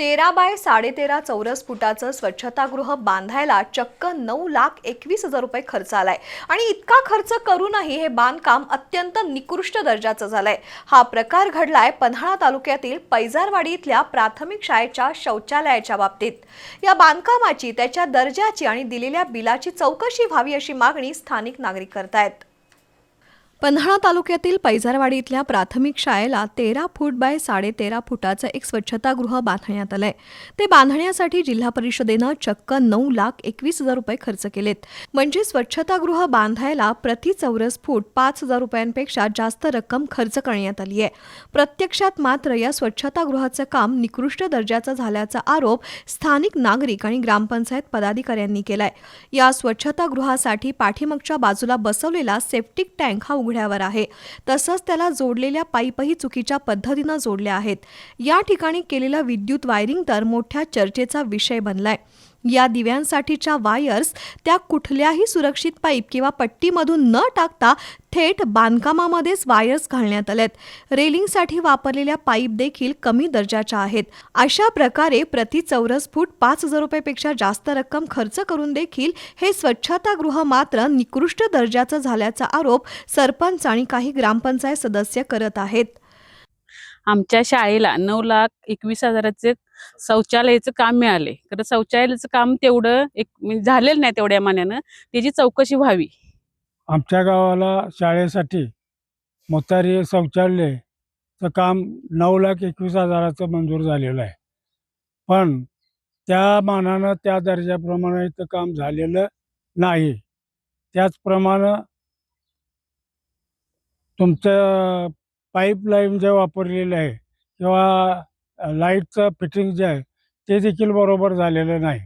13 bye 13.5 चौरस फुटाचं स्वच्छतागृह बांधायला चक्क 9,21,000 रुपये खर्च आलाय आणि इतका खर्च करूनही हे बांधकाम अत्यंत निकृष्ट दर्जाचं झालंय। हा प्रकार घडलाय पन्हाळा तालुक्यातील पैजारवाडी इथल्या प्राथमिक शाळेच्या शौचालयाच्या बाबतीत। या बांधकामाची, त्याच्या दर्जाची आणि दिलेल्या बिलाची चौकशी व्हावी अशी मागणी स्थानिक नागरिक करतायत। पन्हाळा तालुक्यातील पैजारवाडी इथल्या प्राथमिक शाळेला 13 फूट बाय 13.5 फुटाचं एक स्वच्छतागृह बांधण्यात आलंय। ते बांधण्यासाठी जिल्हा परिषदेनं चक्क 9,21,000 रुपये खर्च केलेत। म्हणजे स्वच्छतागृह बांधायला प्रति चौरस फूट 5,000 रुपयांपेक्षा जास्त रक्कम खर्च करण्यात आली आहे। प्रत्यक्षात मात्र या स्वच्छतागृहाचं काम निकृष्ट दर्जाचं झाल्याचा आरोप स्थानिक नागरिक आणि ग्रामपंचायत पदाधिकाऱ्यांनी केलाय। या स्वच्छतागृहासाठी पाठीमागच्या बाजूला बसवलेला सेप्टिक टँक हा उघड्यावर आहे, तसंच त्याला जोडलेल्या पाईपही चुकीच्या पद्धतीने जोडल्या आहेत। या ठिकाणी केलेलं विद्युत वायरिंग तर मोठ्या चर्चेचा विषय बनलाय। या दिव्यांसाठीच्या वायर्स त्या कुठल्याही सुरक्षित पाईप किंवा पट्टीमधून न टाकता थेट बांधकामामध्येच वायर्स घालण्यात आलेत। रेलिंगसाठी वापरलेल्या पाईप देखील कमी दर्जाच्या आहेत। अशा प्रकारे प्रति चौरस फूट 5,000 रुपयापेक्षा जास्त रक्कम खर्च करून देखील हे स्वच्छतागृह मात्र निकृष्ट दर्जाचं झाल्याचा आरोप सरपंच आणि काही ग्रामपंचायत सदस्य करत आहेत। आमच्या शाळेला 9,21,000चे शौचालयाचं काम मिळाले। तर शौचालयाचं काम तेवढं झालेलं नाही, तेवढ्या मानानं त्याची चौकशी व्हावी। आमच्या गावाला शाळेसाठी मोतारी शौचालयाचं काम 9,21,000चं मंजूर झालेलं आहे, पण त्या मानानं त्या दर्जाप्रमाणे इथं काम झालेलं नाही। त्याचप्रमाणे तुमचं पाईपलाईन जे वापरलेलं आहे किंवा लाईटचं फिटिंग जे आहे ते देखील बरोबर झालेलं नाही।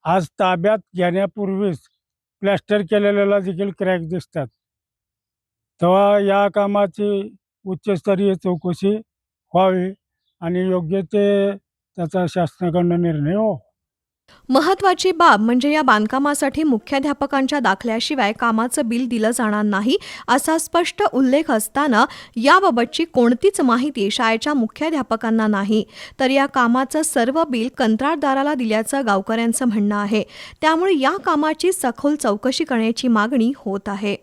आज ताब्यात घेण्यापूर्वीच प्लॅस्टर केलेल्याला देखील क्रॅक दिसतात। तेव्हा या कामाची उच्चस्तरीय चौकशी व्हावी आणि योग्य ते त्याचा शासनाकडून निर्णय हो। महत्त्वाची बाब म्हणजे या बांधकामासाठी मुख्याध्यापकांच्या दाखल्याशिवाय कामाचं बिल दिलं जाणार नाही असा स्पष्ट उल्लेख असताना याबाबतची कोणतीच माहिती शाळेच्या मुख्याध्यापकांना नाही, तर या कामाचं सर्व बिल कंत्राटदाराला दिल्याचं गावकऱ्यांचं म्हणणं आहे। त्यामुळे या कामाची सखोल चौकशी करण्याची मागणी होत आहे।